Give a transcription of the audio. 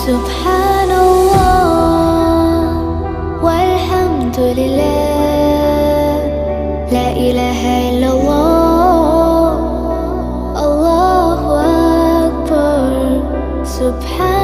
سبحان الله والحمد لله، لا إله إلا الله، الله أكبر. سبحان